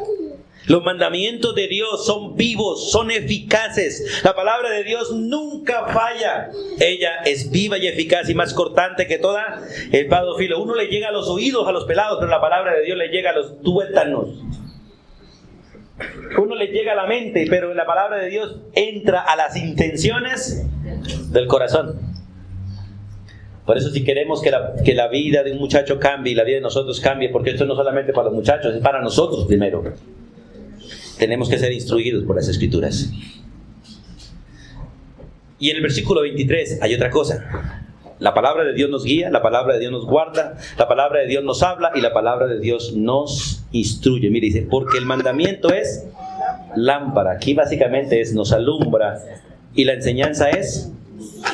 Los mandamientos de Dios son vivos, son eficaces. La palabra de Dios nunca falla. Ella es viva y eficaz y más cortante que toda espada de filo. Uno le llega a los oídos a los pelados, pero la palabra de Dios le llega a los tuétanos. Uno le llega a la mente, pero la palabra de Dios entra a las intenciones del corazón. Por eso, si queremos que la vida de un muchacho cambie y la vida de nosotros cambie, porque esto no es solamente para los muchachos, es para nosotros primero. Tenemos que ser instruidos por las Escrituras. Y en el versículo 23 hay otra cosa. La palabra de Dios nos guía, la palabra de Dios nos guarda, la palabra de Dios nos habla y la palabra de Dios nos instruye. Mire, dice: porque el mandamiento es lámpara. Aquí básicamente nos alumbra, y la enseñanza es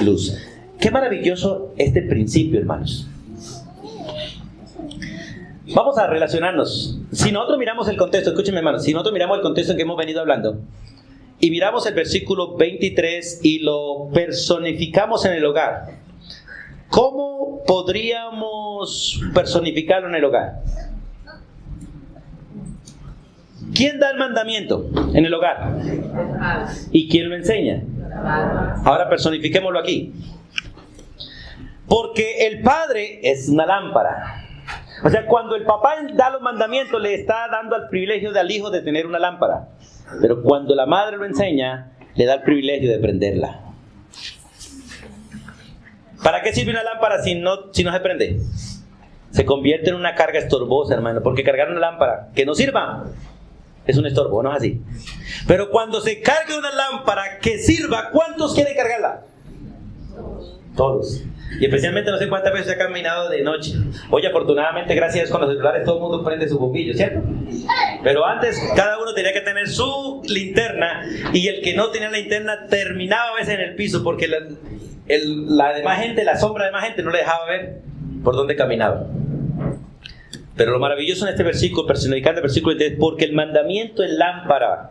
luz. Qué maravilloso este principio, hermanos. Vamos a relacionarnos. Si nosotros miramos el contexto, escúchenme, hermanos, si nosotros miramos el contexto en que hemos venido hablando y miramos el versículo 23 y lo personificamos en el hogar, ¿cómo podríamos personificarlo en el hogar? ¿Quién da el mandamiento en el hogar? ¿Y quién lo enseña? Ahora personifiquémoslo aquí. Porque el padre es una lámpara. O sea, cuando el papá da los mandamientos, le está dando el privilegio al hijo de tener una lámpara. Pero cuando la madre lo enseña, le da el privilegio de prenderla. ¿Para qué sirve una lámpara si no se prende? Se convierte en una carga estorbosa, hermano. Porque cargar una lámpara que no sirva es un estorbo, ¿no es así? Pero cuando se carga una lámpara que sirva, ¿cuántos quieren cargarla? Todos. Y especialmente no sé cuántas veces ha caminado de noche. Hoy afortunadamente, gracias a Dios, con los celulares todo el mundo prende su bombillo, ¿cierto? Pero antes cada uno tenía que tener su linterna, y el que no tenía la linterna terminaba a veces en el piso, porque la demás gente, la sombra de más gente no le dejaba ver por dónde caminaba. Pero lo maravilloso en este versículo, personificando el versículo 23, porque el mandamiento es lámpara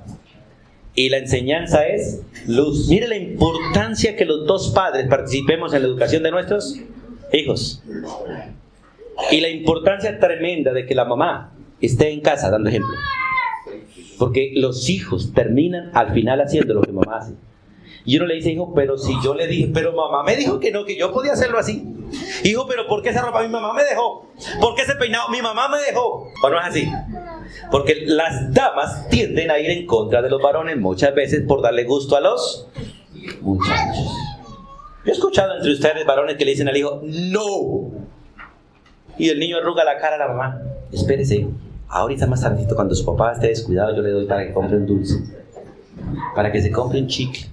y la enseñanza es luz. Mire la importancia que los dos padres participemos en la educación de nuestros hijos. Y la importancia tremenda de que la mamá esté en casa dando ejemplo. Porque los hijos terminan al final haciendo lo que mamá hace. Y uno le dice: hijo, pero si yo le dije, pero mamá me dijo que no, que yo podía hacerlo así. Hijo, pero ¿por qué esa ropa? Mi mamá me dejó. ¿Por qué ese peinado? Mi mamá me dejó. ¿O no es así? Porque las damas tienden a ir en contra de los varones muchas veces por darle gusto a los muchachos. Yo he escuchado entre ustedes varones que le dicen al hijo: no. Y el niño arruga la cara a la mamá: espérese, ahorita más tardito, cuando su papá esté descuidado, yo le doy para que compre un dulce, para que se compre un chicle.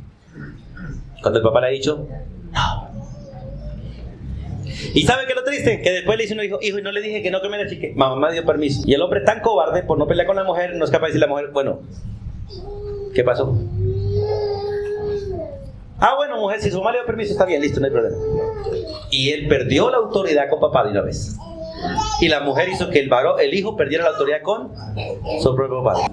Cuando el papá le ha dicho: no. ¿Y sabe qué es lo triste? Que después le dice uno: hijo, y no le dije que no comiera chicle. Mamá me dio permiso. Y el hombre tan cobarde por no pelear con la mujer, no es capaz de decirle a la mujer: bueno, ¿qué pasó? Ah, bueno, mujer, si su mamá le dio permiso, está bien, listo, no hay problema. Y él perdió la autoridad con papá de una vez. Y la mujer hizo que el hijo perdiera la autoridad con su propio padre.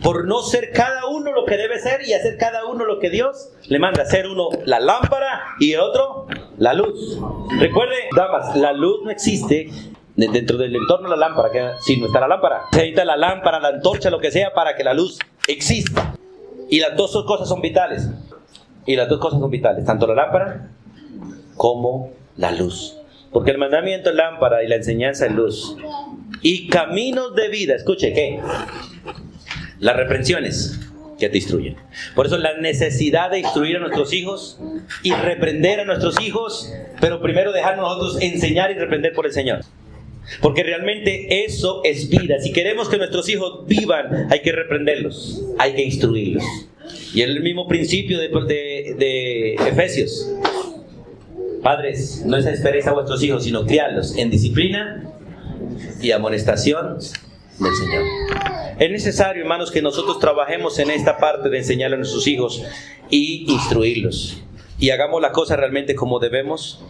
Por no ser cada uno lo que debe ser y hacer cada uno lo que Dios le manda. Ser uno la lámpara y el otro la luz. Recuerde, damas, la luz no existe dentro del entorno de la lámpara, que si no está la lámpara, se necesita la lámpara, la antorcha, lo que sea, para que la luz exista. Y las dos cosas son vitales. Tanto la lámpara como la luz. Porque el mandamiento es lámpara y la enseñanza es luz. Y caminos de vida, escuche, ¿qué? Las reprensiones que te instruyen. Por eso la necesidad de instruir a nuestros hijos y reprender a nuestros hijos, pero primero dejarnos nosotros enseñar y reprender por el Señor. Porque realmente eso es vida. Si queremos que nuestros hijos vivan, hay que reprenderlos, hay que instruirlos. Y es el mismo principio de Efesios. Padres, no esperéis a vuestros hijos, sino criadlos en disciplina y amonestación del Señor. Es necesario, hermanos, que nosotros trabajemos en esta parte de enseñarle a nuestros hijos y instruirlos. Y hagamos la cosa realmente como debemos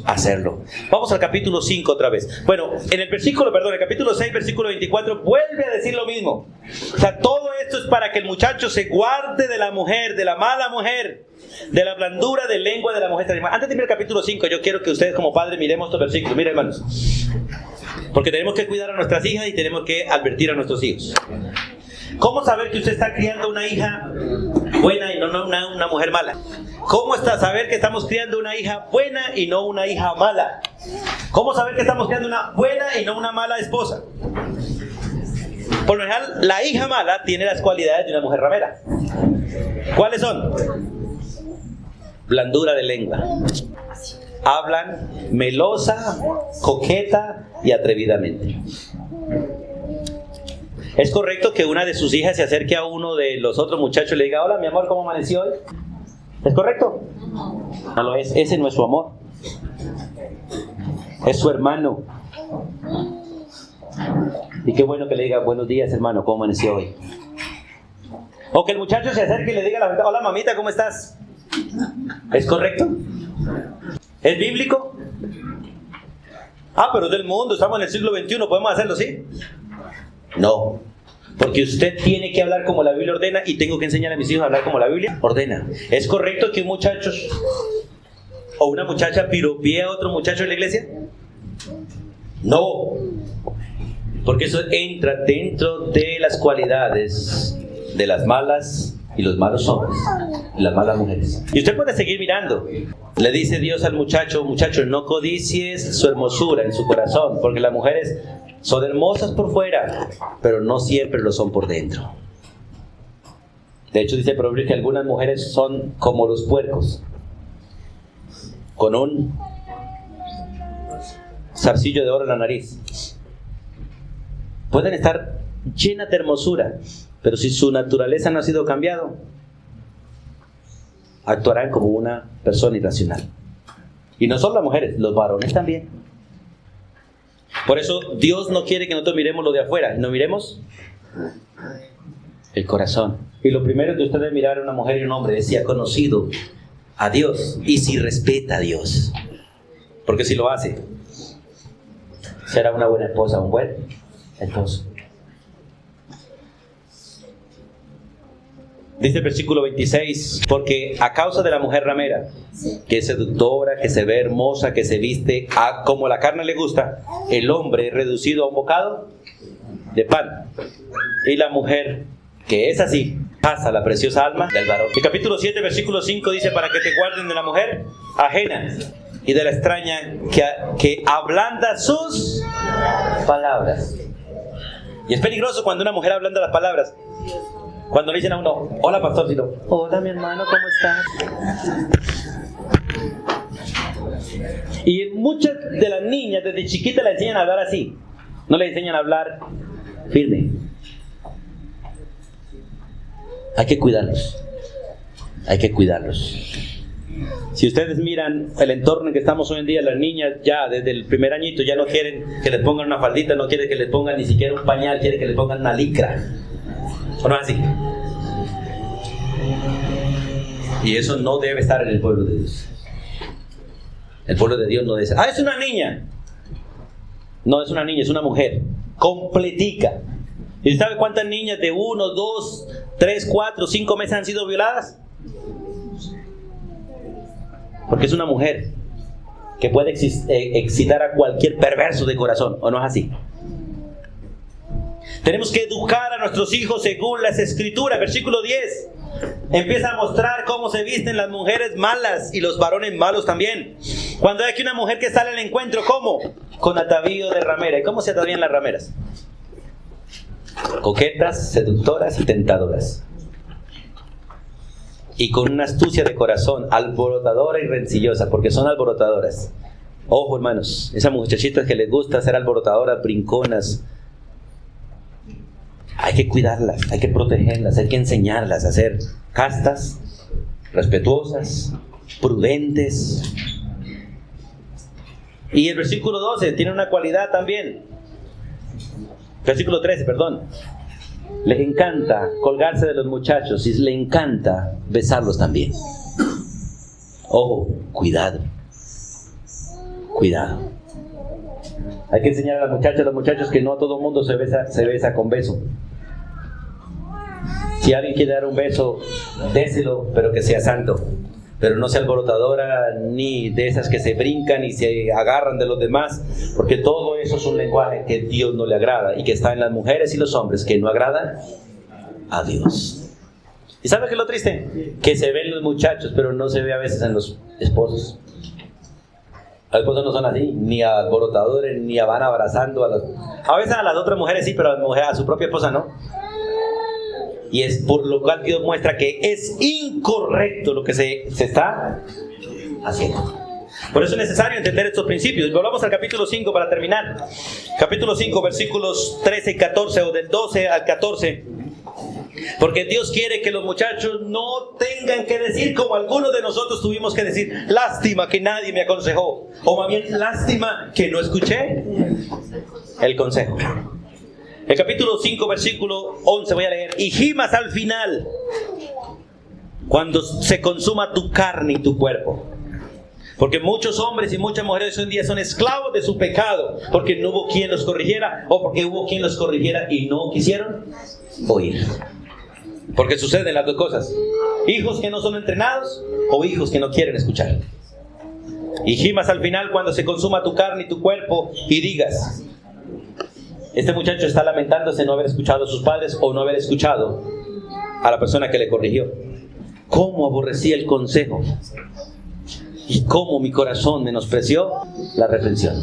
hacerlo. Vamos al capítulo 5 otra vez. Bueno, en el capítulo 6, versículo 24, vuelve a decir lo mismo. O sea, todo esto es para que el muchacho se guarde de la mujer, de la mala mujer, de la blandura de lengua de la mujer. Antes de ir al capítulo 5, yo quiero que ustedes como padres miremos estos versículos. Miren, hermanos. Porque tenemos que cuidar a nuestras hijas y tenemos que advertir a nuestros hijos. ¿Cómo saber que usted está criando una hija buena y no una mujer mala? ¿Cómo saber que estamos criando una hija buena y no una hija mala? ¿Cómo saber que estamos criando una buena y no una mala esposa? Por lo general, la hija mala tiene las cualidades de una mujer ramera. ¿Cuáles son? Blandura de lengua. Hablan melosa, coqueta y atrevidamente. ¿Es correcto que una de sus hijas se acerque a uno de los otros muchachos y le diga: hola, mi amor, ¿cómo amaneció hoy? ¿Es correcto? No lo es. Ese no es su amor. Es su hermano. Y qué bueno que le diga: buenos días, hermano, ¿cómo amaneció hoy? O que el muchacho se acerque y le diga a la gente: hola, mamita, ¿cómo estás? ¿Es correcto? ¿Es bíblico? Ah, pero es del mundo, estamos en el siglo XXI, ¿podemos hacerlo así? No, porque usted tiene que hablar como la Biblia ordena y tengo que enseñar a mis hijos a hablar como la Biblia ordena. ¿Es correcto que un muchacho o una muchacha piropee a otro muchacho en la iglesia? No, porque eso entra dentro de las cualidades de las malas y los malos hombres, y las malas mujeres. Y usted puede seguir mirando. Le dice Dios al muchacho: muchacho, no codicies su hermosura en su corazón, porque las mujeres son hermosas por fuera, pero no siempre lo son por dentro. De hecho, dice el proverbio que algunas mujeres son como los puercos, con un zarcillo de oro en la nariz. Pueden estar llenas de hermosura, pero si su naturaleza no ha sido cambiado, actuarán como una persona irracional. Y no solo las mujeres, los varones también. Por eso Dios no quiere que nosotros miremos lo de afuera, no miremos el corazón. Y lo primero que usted debe mirar a una mujer y un hombre es si ha conocido a Dios y si respeta a Dios. Porque si lo hace, será una buena esposa, un buen esposo. Dice el versículo 26, porque a causa de la mujer ramera, que es seductora, que se ve hermosa, que se viste como la carne le gusta, el hombre es reducido a un bocado de pan. Y la mujer, que es así, pasa la preciosa alma del varón. El capítulo 7, versículo 5 dice: para que te guarden de la mujer ajena y de la extraña que ablanda sus palabras. Y es peligroso cuando una mujer ablanda las palabras. Cuando le dicen a uno: hola, pastorcito. Hola, mi hermano, ¿cómo estás? Y muchas de las niñas desde chiquitas le enseñan a hablar así. No le enseñan a hablar firme. Hay que cuidarlos. Hay que cuidarlos. Si ustedes miran el entorno en que estamos hoy en día, las niñas ya desde el primer añito ya no quieren que les pongan una faldita, no quieren que les pongan ni siquiera un pañal, quieren que les pongan una licra. ¿O no es así? Y eso no debe estar en el pueblo de Dios. El pueblo de Dios no debe ser. Es una niña. No es una niña, es una mujer completica. ¿Y sabe cuántas niñas de 1, 2, 3, 4, 5 meses han sido violadas? Porque es una mujer que puede excitar a cualquier perverso de corazón, ¿o no es así? Tenemos que educar a nuestros hijos según las Escrituras. Versículo 10 empieza a mostrar cómo se visten las mujeres malas y los varones malos también. Cuando hay aquí una mujer que sale al encuentro, ¿cómo? Con atavío de ramera. ¿Y cómo se atavían las rameras? Coquetas, seductoras y tentadoras. Y con una astucia de corazón, alborotadora y rencillosa, porque son alborotadoras. Ojo, hermanos, esas muchachitas que les gusta ser alborotadoras, brinconas, hay que cuidarlas, hay que protegerlas, hay que enseñarlas a ser castas, respetuosas, prudentes. Y el versículo 12 tiene una cualidad también. Versículo 13, perdón. Les encanta colgarse de los muchachos y les encanta besarlos también. Ojo, cuidado. Cuidado. Hay que enseñar a las muchachas, a los muchachos, que no todo el mundo se besa con beso. Si alguien quiere dar un beso, déselo, pero que sea santo. Pero no sea alborotadora, ni de esas que se brincan y se agarran de los demás, porque todo eso es un lenguaje que Dios no le agrada y que está en las mujeres y los hombres que no agradan a Dios. ¿Y sabe qué es lo triste? Que se ven los muchachos, pero no se ve a veces en los esposos. Los esposos no son así, ni alborotadores, ni van abrazando a veces a las otras mujeres sí, pero a su propia esposa no. Y es por lo cual Dios muestra que es incorrecto lo que se está haciendo. Por eso es necesario entender estos principios. Volvamos al capítulo 5 para terminar. Capítulo 5, versículos 13 y 14, o del 12 al 14. Porque Dios quiere que los muchachos no tengan que decir como algunos de nosotros tuvimos que decir: lástima que nadie me aconsejó, o más bien lástima que no escuché el consejo. El capítulo 5, versículo 11 voy a leer. Y gimas al final, cuando se consuma tu carne y tu cuerpo. Porque muchos hombres y muchas mujeres hoy en día son esclavos de su pecado, porque no hubo quien los corrigiera, o porque hubo quien los corrigiera y no quisieron oír. Porque suceden las dos cosas: hijos que no son entrenados, o hijos que no quieren escuchar. Y gimas al final cuando se consuma tu carne y tu cuerpo, y digas: este muchacho está lamentándose no haber escuchado a sus padres, o no haber escuchado a la persona que le corrigió. ¿Cómo aborrecí el consejo? Y cómo mi corazón menospreció la reprensión.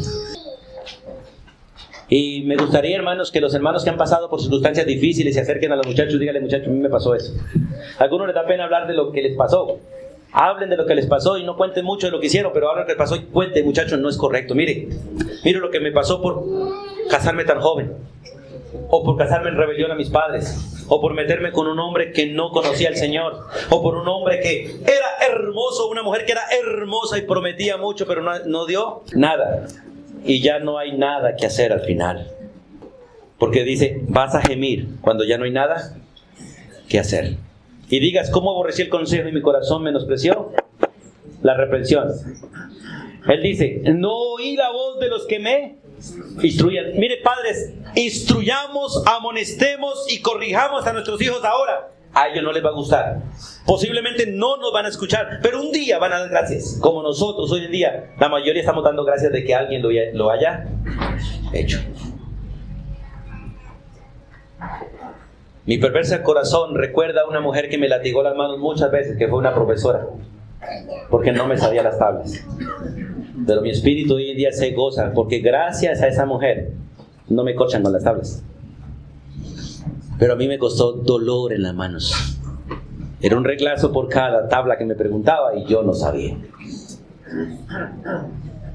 Y me gustaría, hermanos, que los hermanos que han pasado por circunstancias difíciles se acerquen a los muchachos y díganle: muchachos, a mí me pasó eso. A algunos les da pena hablar de lo que les pasó. Hablen de lo que les pasó y no cuenten mucho de lo que hicieron, pero hablen de lo que les pasó y cuenten: muchachos, no es correcto. Mire lo que me pasó por casarme tan joven, o por casarme en rebelión a mis padres, o por meterme con un hombre que no conocía al Señor, o por un hombre que era hermoso, una mujer que era hermosa y prometía mucho, pero no dio nada. Y ya no hay nada que hacer al final, porque dice: vas a gemir cuando ya no hay nada que hacer. Y digas: ¿cómo aborrecí el consejo y mi corazón menospreció la reprensión? Él dice: no oí la voz de los que me instruían. Mire, padres, instruyamos, amonestemos y corrijamos a nuestros hijos ahora. A ellos no les va a gustar. Posiblemente no nos van a escuchar, pero un día van a dar gracias. Como nosotros hoy en día, la mayoría estamos dando gracias de que alguien lo haya hecho. Mi perverso corazón recuerda a una mujer que me latigó las manos muchas veces, que fue una profesora, porque no me sabía las tablas. Pero mi espíritu hoy en día se goza, porque gracias a esa mujer no me corchan con las tablas. Pero a mí me costó dolor en las manos. Era un reglazo por cada tabla que me preguntaba y yo no sabía.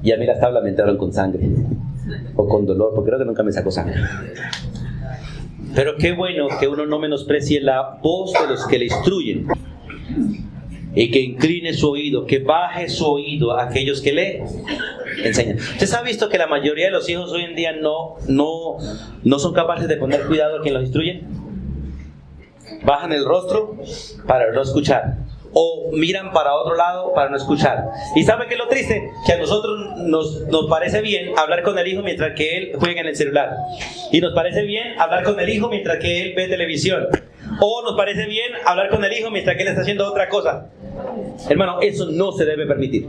Y a mí las tablas me entraron con sangre, o con dolor, porque creo que nunca me sacó sangre. Pero qué bueno que uno no menosprecie la voz de los que le instruyen, y que incline su oído, que baje su oído a aquellos que le enseñan. ¿Usted ha visto que la mayoría de los hijos hoy en día no son capaces de poner cuidado a quien los instruye? Bajan el rostro para no escuchar, o miran para otro lado para no escuchar. ¿Y sabe qué es lo triste? Que a nosotros nos parece bien hablar con el hijo mientras que él juega en el celular. Y nos parece bien hablar con el hijo mientras que él ve televisión. O nos parece bien hablar con el hijo mientras que él está haciendo otra cosa. Hermano, eso no se debe permitir.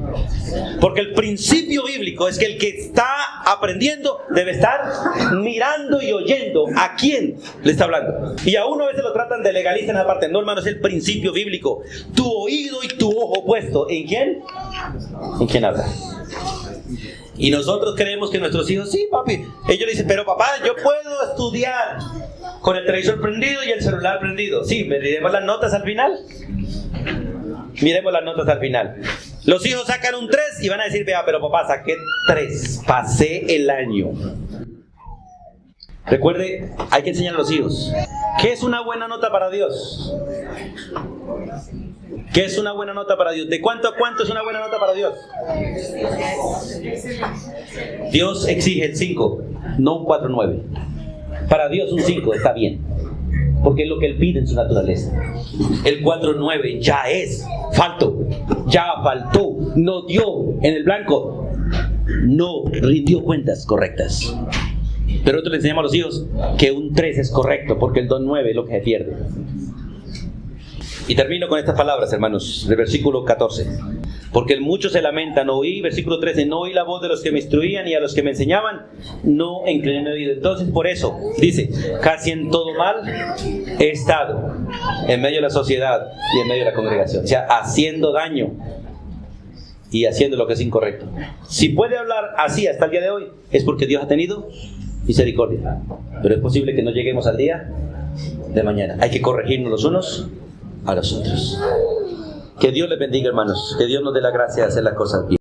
Porque el principio bíblico es que el que está aprendiendo debe estar mirando y oyendo a quién le está hablando. Y a uno a veces lo tratan de legalista en esa parte. No, hermano, es el principio bíblico. Tu oído y tu ojo puesto ¿en quién? ¿En quién habla? Y nosotros creemos que nuestros hijos, sí, papi. Ellos le dicen, pero papá, yo puedo estudiar con el televisor prendido y el celular prendido. Sí, miremos las notas al final. Miremos las notas al final. Los hijos sacan un 3 y van a decir, vea, pero papá, saqué 3, pasé el año. Recuerde, hay que enseñar a los hijos. ¿Qué es una buena nota para Dios? ¿Qué es una buena nota para Dios? ¿De cuánto a cuánto es una buena nota para Dios? Dios exige el 5, no un 4.9. Para Dios un 5 está bien, porque es lo que Él pide en su naturaleza. El 4.9 ya es falto, ya faltó, no dio en el blanco, no rindió cuentas correctas. Pero nosotros le enseñamos a los hijos que un 3 es correcto, porque el 2.9 es lo que se pierde. Y termino con estas palabras, hermanos, del versículo 14. Porque muchos se lamentan, oí, versículo 13, no oí la voz de los que me instruían y a los que me enseñaban, no incliné mi oído. Entonces, por eso, dice, casi en todo mal he estado en medio de la sociedad y en medio de la congregación. O sea, haciendo daño y haciendo lo que es incorrecto. Si puede hablar así hasta el día de hoy, es porque Dios ha tenido misericordia. Pero es posible que no lleguemos al día de mañana. Hay que corregirnos los unos a los otros. Que Dios les bendiga, hermanos. Que Dios nos dé la gracia de hacer las cosas bien.